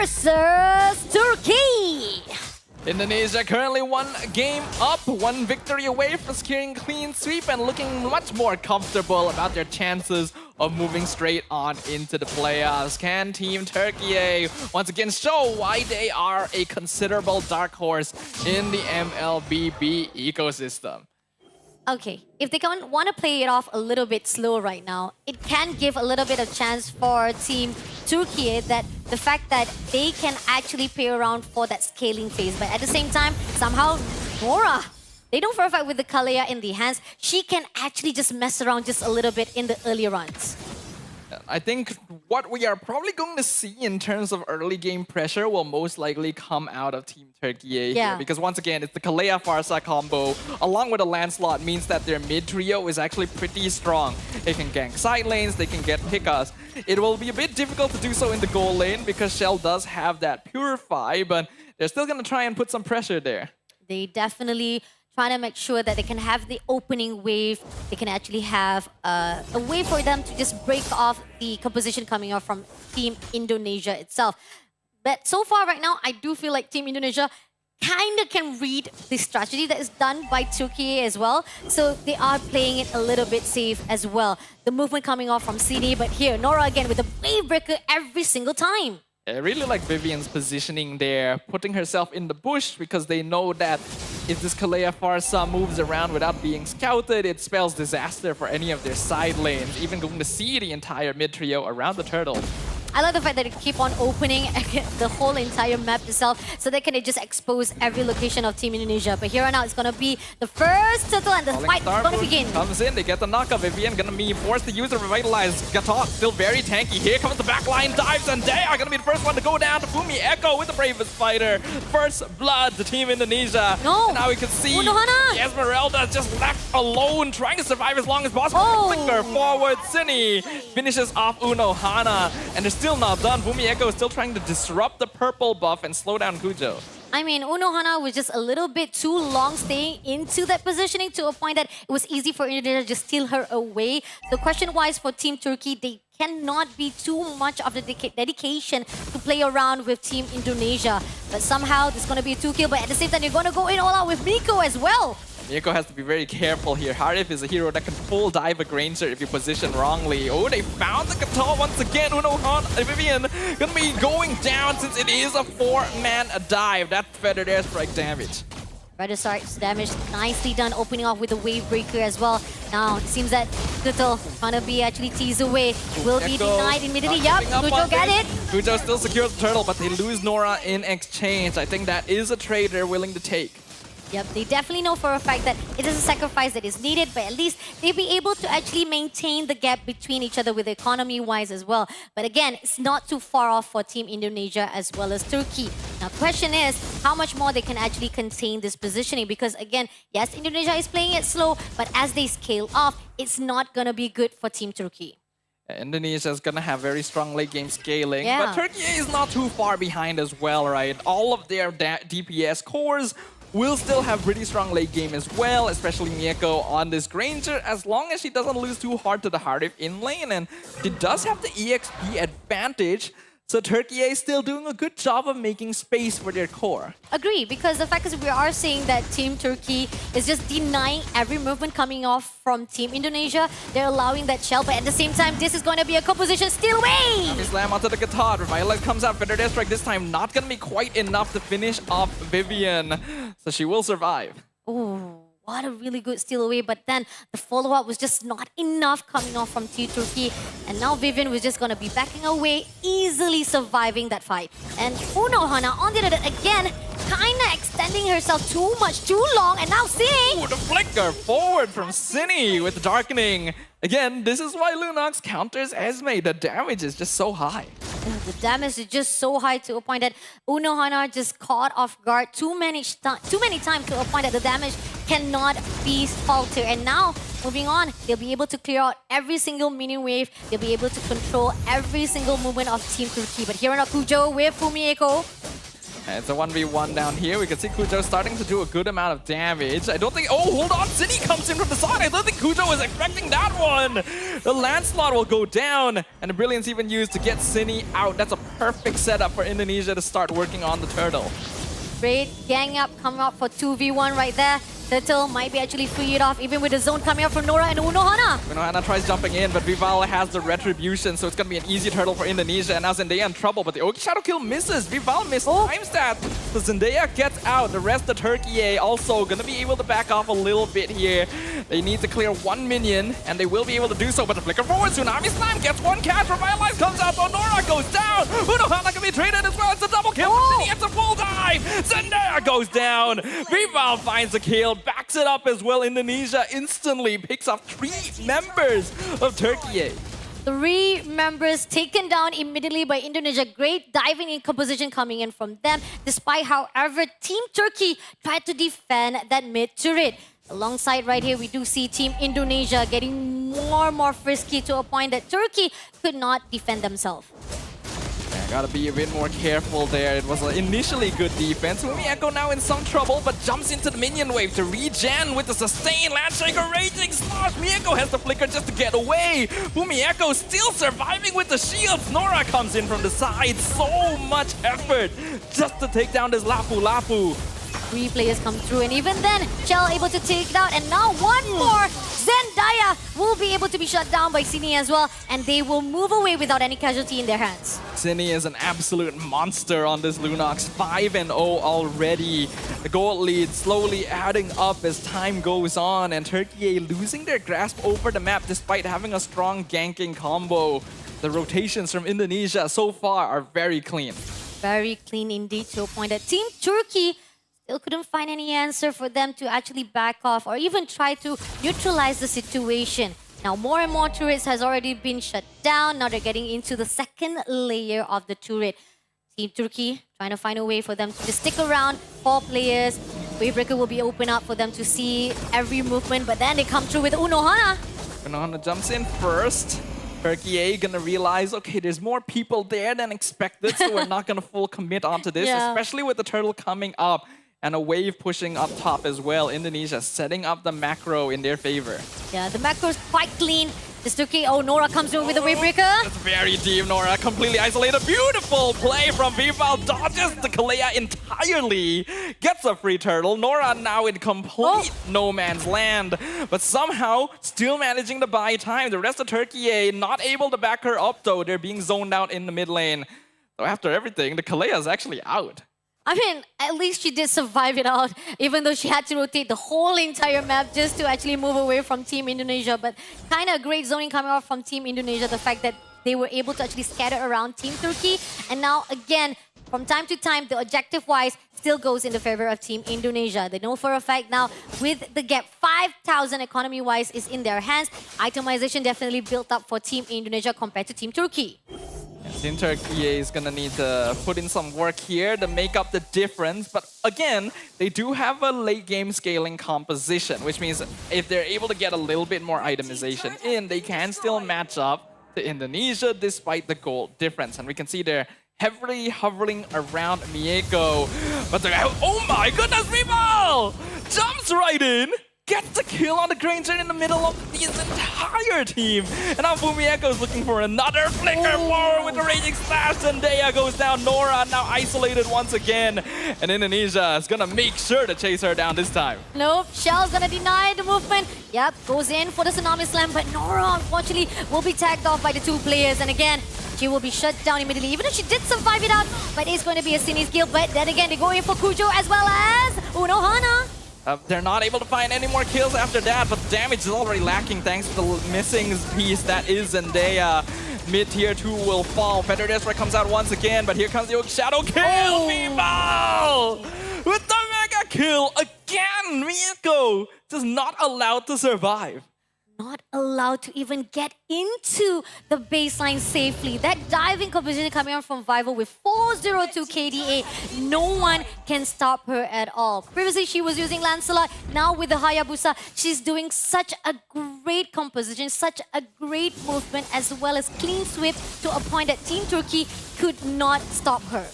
versus Turkey. Indonesia currently 1 game up, 1 victory away from securing clean sweep and looking much more comfortable about their chances of moving straight on into the playoffs. Can Team Turkey once again show why they are a considerable dark horse in the MLBB ecosystem? Okay, if they want to play it off a little bit slow right now, it can give a little bit of chance for Team Turkey that the fact that they can actually play around for that scaling phase. But at the same time, somehow, Nora, they don't for a fact with the Kalea in the hands, she can actually just mess around just a little bit in the early runs. I think what we are probably going to see in terms of early game pressure will most likely come out of Team Turkey here. Because once again, it's the Kalea Pharsa combo along with a Lancelot means that their mid trio is actually pretty strong. They can gank side lanes, they can get pickas. It will be a bit difficult to do so in the goal lane because Shell does have that Purify, but they're still going to try and put some pressure there. They definitely trying to make sure that they can have the opening wave. They can actually have a way for them to just break off the composition coming off from Team Indonesia itself. But so far right now, I do feel like Team Indonesia kind of can read the strategy that is done by Turkey as well. So they are playing it a little bit safe as well. The movement coming off from CD, but here, Nora again with a wave breaker every single time. I really like Vivian's positioning there, putting herself in the bush because they know that if this Kalea Pharsa moves around without being scouted, it spells disaster for any of their side lanes, even going to see the entire mid trio around the turtle. I like the fact that they keep on opening the whole entire map itself so they can just expose every location of Team Indonesia. But here and now, it's going to be the first turtle and the fight is going to begin. Comes in, they get the knockup. Vivian going to be forced to use the Revitalize. Gatot still very tanky. Here comes the backline dives, and they are going to be the first one to go down to Fumi Echo with the bravest fighter. First blood to Team Indonesia. No. And now we can see Unohana. Esmeralda just left alone, trying to survive as long as possible. Oh. Flicker forward, Cine finishes off Unohana, and they're still not done. Fumi Echo is still trying to disrupt the purple buff and slow down Kujo. I mean, Unohana was just a little bit too long staying into that positioning to a point that it was easy for Indonesia to just steal her away. So question-wise for Team Turkey, they cannot be too much of the dedication to play around with Team Indonesia. But somehow, there's going to be a 2-kill, but at the same time, you're going to go in all out with Miko as well. Miko has to be very careful here. Harif is a hero that can full dive a Granger if you position wrongly. Oh, they found the Gatot once again. Vivian gonna be going down since it is a 4-man dive. That feathered airstrike damage. Feather strikes damage nicely done, opening off with a wave breaker as well. Now, it seems that Kujo gonna be actually teased away. Will be denied immediately. Yup, Kujo get it. Kujo still secures the turtle, but they lose Nora in exchange. I think that is a trade they're willing to take. Yep, they definitely know for a fact that it is a sacrifice that is needed, but at least they'll be able to actually maintain the gap between each other with economy-wise as well. But again, it's not too far off for Team Indonesia as well as Turkey. Now, question is how much more they can actually contain this positioning, because again, yes, Indonesia is playing it slow, but as they scale off, it's not going to be good for Team Turkey. Indonesia is going to have very strong late game scaling, but Turkey is not too far behind as well, right? All of their DPS cores will still have pretty strong late game as well, especially Mieko on this Granger, as long as she doesn't lose too hard to the Harif in lane, and she does have the EXP advantage. So Turkey is still doing a good job of making space for their core. Agree, because the fact is we are seeing that Team Turkey is just denying every movement coming off from Team Indonesia. They're allowing that shell, but at the same time, this is going to be a composition steal away! Slam onto the Gatot. Violet comes out, Feather Death Strike this time. Not going to be quite enough to finish off Vivian. So she will survive. Oh. What a really good steal away, but then the follow-up was just not enough coming off from Team Turkey. And now Vivian was just going to be backing away, easily surviving that fight. And Unohana on the other again, kind of extending herself too much, too long, and now Cine! Ooh, the flicker forward from Cine with Darkening. Again, this is why Lunox counters Esme. The damage is just so high. The damage is just so high to a point that Unohana just caught off guard too many times to a point that the damage cannot be faltered. And now, moving on, they'll be able to clear out every single mini wave. They'll be able to control every single movement of Team Turkey. But here on Kujo with Fumi Echo. And it's a 1v1 down here. We can see Kujo starting to do a good amount of damage. I don't think... Oh, hold on. Cine comes in from the side. I don't think Kujo was expecting that one. The Lancelot will go down. And the Brilliance even used to get Cine out. That's a perfect setup for Indonesia to start working on the turtle. Great gang up, coming up for 2v1 right there. Turtle might be actually free it off, even with the zone coming up from Nora and Unohana. Unohana tries jumping in, but Vival has the retribution, so it's going to be an easy turtle for Indonesia. And now Zendaya in trouble, but the Oki Shadow Kill misses. Vival missed times that. So Zendaya gets out. The rest of Turkey also going to be able to back off a little bit here. They need to clear one minion, and they will be able to do so. But the flicker forward, Tsunami Slam gets one catch. Revitalize comes out, so Nora goes down. Unohana can be traded as well. It's a double kill. Cine gets a full dive. Zendaya goes down. Vival finds a kill. Backs it up as well. Indonesia instantly picks up 3 members of Turkey. 3 members taken down immediately by Indonesia. Great diving in composition coming in from them. Despite, however, Team Turkey tried to defend that mid turret. Alongside right here, we do see Team Indonesia getting more and more frisky to a point that Turkey could not defend themselves. Gotta be a bit more careful there. It was an initially good defense. Fumieko now in some trouble, but jumps into the minion wave to regen with the sustain. Landshaker Raging Slosh. Mieko has the flicker just to get away. Fumieko still surviving with the shields. Nora comes in from the side. So much effort just to take down this Lapu Lapu. 3 players come through, and even then, Shell able to take it out. And now one more. Zendaya will be able to be shut down by Cine as well, and they will move away without any casualty in their hands. Cine is an absolute monster on this Lunox. 5-0 already. The gold lead slowly adding up as time goes on, and Turkey losing their grasp over the map despite having a strong ganking combo. The rotations from Indonesia so far are very clean. Very clean indeed, to a point that Team Turkey still couldn't find any answer for them to actually back off or even try to neutralize the situation. Now, more and more turrets has already been shut down. Now they're getting into the second layer of the turret. Team Turkey trying to find a way for them to just stick around. 4 players. Wavebreaker will be open up for them to see every movement, but then they come through with Unohana. Unohana jumps in first. Turkey gonna realize, okay, there's more people there than expected, so we're not gonna full commit onto this, especially with the turtle coming up. And a wave pushing up top as well. Indonesia setting up the macro in their favor. Yeah, the macro is quite clean. This Turkey, Nora comes through with a Wavebreaker. That's very deep, Nora. Completely isolated. Beautiful play from Vival. Dodges the Kalea entirely. Gets a free turtle. Nora now in complete no man's land. But somehow still managing to buy time. The rest of Turkey not able to back her up though. They're being zoned out in the mid lane. So after everything, the Kalea is actually out. I mean, at least she did survive it out, even though she had to rotate the whole entire map just to actually move away from Team Indonesia. But kind of great zoning coming out from Team Indonesia, the fact that they were able to actually scatter around Team Turkey. And now, again, from time to time, the objective-wise still goes in the favor of Team Indonesia. They know for a fact now, with the gap, 5,000 economy-wise is in their hands. Itemization definitely built up for Team Indonesia compared to Team Turkey. Team Turkey is gonna need to put in some work here to make up the difference. But again, they do have a late game scaling composition, which means if they're able to get a little bit more itemization in, they can still match up to Indonesia despite the gold difference. And we can see they're heavily hovering around Mieko. But they're, oh my goodness, Vival! Jumps right in! Gets the kill on the Granger in the middle of his entire team. And now Fumieko is looking for another flicker forward with the Raging Slash. Zendaya goes down. Nora now isolated once again. And Indonesia is gonna make sure to chase her down this time. Nope, Shell's gonna deny the movement. Yep, goes in for the Tsunami Slam, but Nora unfortunately will be tagged off by the 2 players. And again, she will be shut down immediately, even if she did survive it out. But it's going to be a Cine's kill. But then again, they go in for Kujo as well as Unohana. They're not able to find any more kills after that, but the damage is already lacking thanks to the missing piece that is Zendaya. Mid-tier 2 will fall. Feather Desperate comes out once again, but here comes the Shadow Kill! Vival! With the mega kill again! Mieko just not allowed to survive. Not allowed to even get into the baseline safely. That diving composition coming out from Vival with 402 KDA. No one can stop her at all. Previously, she was using Lancelot. Now with the Hayabusa, she's doing such a great composition, such a great movement, as well as clean sweep to a point that Team Turkey could not stop her.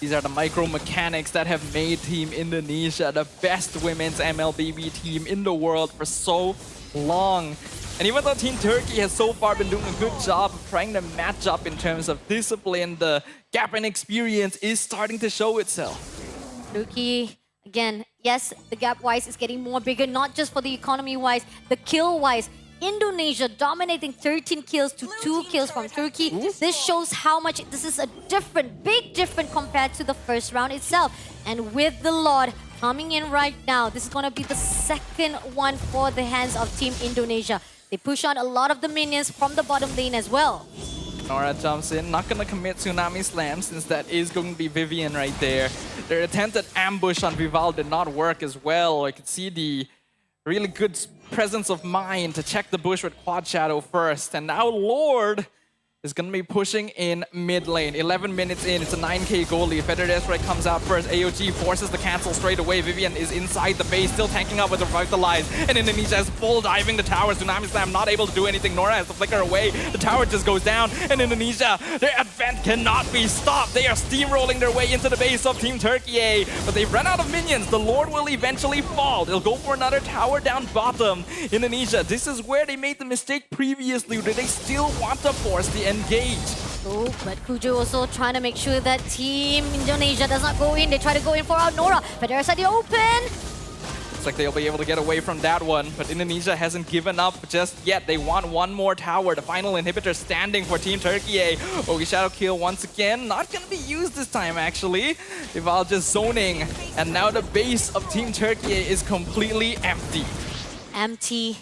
These are the micro mechanics that have made Team Indonesia the best women's MLBB team in the world for so long. And even though Team Turkey has so far been doing a good job of trying to match up in terms of discipline, the gap in experience is starting to show itself. Turkey, again, yes, the gap-wise is getting more bigger, not just for the economy-wise, the kill-wise. Indonesia dominating 13 kills to 2 kills from Turkey. This shows how much this is a big different compared to the first round itself. And with the Lord coming in right now, this is going to be the second one for the hands of Team Indonesia. They push on a lot of the minions from the bottom lane as well. Nora jumps in, not gonna commit Tsunami Slam since that is going to be Vivian right there. Their attempted ambush on Vival did not work as well. I could see the really good presence of mind to check the bush with Quad Shadow first. And now Lord is going to be pushing in mid lane. 11 minutes in, it's a 9k goal lead. Feather Desperate comes out first. AOG forces the cancel straight away. Vivian is inside the base, still tanking up with Revitalize. And Indonesia is full diving the tower. Tsunami Slam not able to do anything. Nora has to flicker away. The tower just goes down. And Indonesia, their advance cannot be stopped. They are steamrolling their way into the base of Team Turkey. But they've run out of minions. The Lord will eventually fall. They'll go for another tower down bottom. Indonesia, this is where they made the mistake previously. Do they still want to force the engage? Oh, but Kujo also trying to make sure that Team Indonesia does not go in. They try to go in for our Nora. But there's the open. Looks like they'll be able to get away from that one. But Indonesia hasn't given up just yet. They want one more tower. The final inhibitor standing for Team Turkey. Ogi Shadow kill once again. Not going to be used this time, actually. Vival just zoning. And now the base of Team Turkey is completely empty. Empty.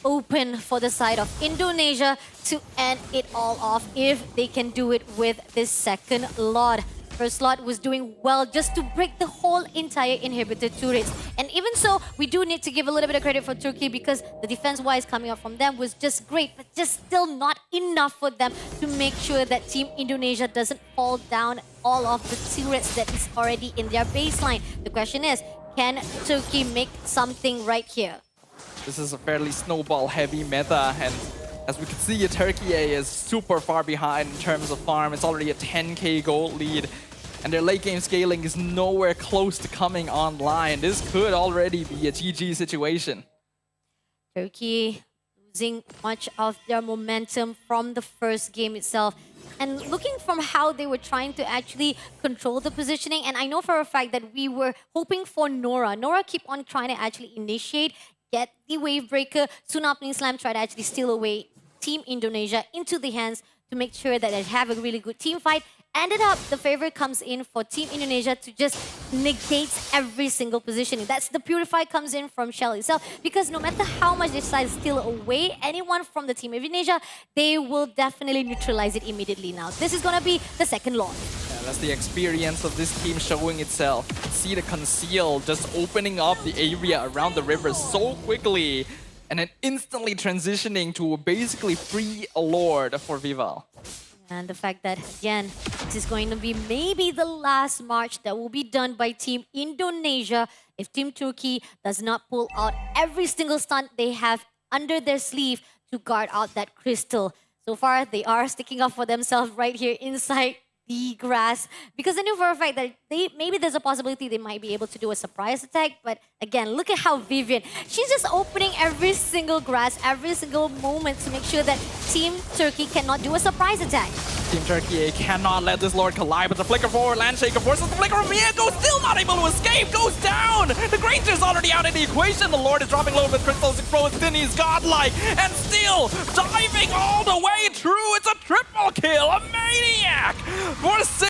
Open for the side of Indonesia to end it all off if they can do it with this second lot. First lot was doing well just to break the whole entire inhibitor turrets. And even so, we do need to give a little bit of credit for Turkey because the defense-wise coming up from them was just great, but just still not enough for them to make sure that Team Indonesia doesn't fall down all of the turrets that is already in their baseline. The question is, can Turkey make something right here? This is a fairly snowball-heavy meta, and as we can see, Turkey is super far behind in terms of farm. It's already a 10k gold lead, and their late game scaling is nowhere close to coming online. This could already be a GG situation. Turkey losing much of their momentum from the first game itself. And looking from how they were trying to actually control the positioning, and I know for a fact that we were hoping for Nora. Nora keep on trying to actually initiate, get the wave breaker. Tsunami Slam try to actually steal away Team Indonesia into the hands to make sure that they have a really good team fight. Ended up, the favor comes in for Team Indonesia to just negate every single positioning. That's the Purify comes in from Shell itself, because no matter how much they decide to steal away anyone from the Team of Indonesia, they will definitely neutralize it immediately now. This is going to be the second Lord. Yeah, that's the experience of this team showing itself. See the Conceal just opening up the area around the river so quickly, and then instantly transitioning to basically free a Lord for Vival. And the fact that, again, this is going to be maybe the last march that will be done by Team Indonesia if Team Turkey does not pull out every single stunt they have under their sleeve to guard out that crystal. So far, they are sticking up for themselves right here inside the grass, because they knew for a fact that maybe there's a possibility they might be able to do a surprise attack. But again, look at how Vivian, she's just opening every single grass, every single moment to make sure that Team Turkey cannot do a surprise attack. Team Turkey cannot let this Lord collide, but the flicker forward, Landshaker forces the flicker of Mieko, still not able to escape, goes down! The Granger's already out of the equation, the Lord is dropping low with crystals exposed, then he's godlike, and still diving all the way through, it's a triple kill, a maniac! For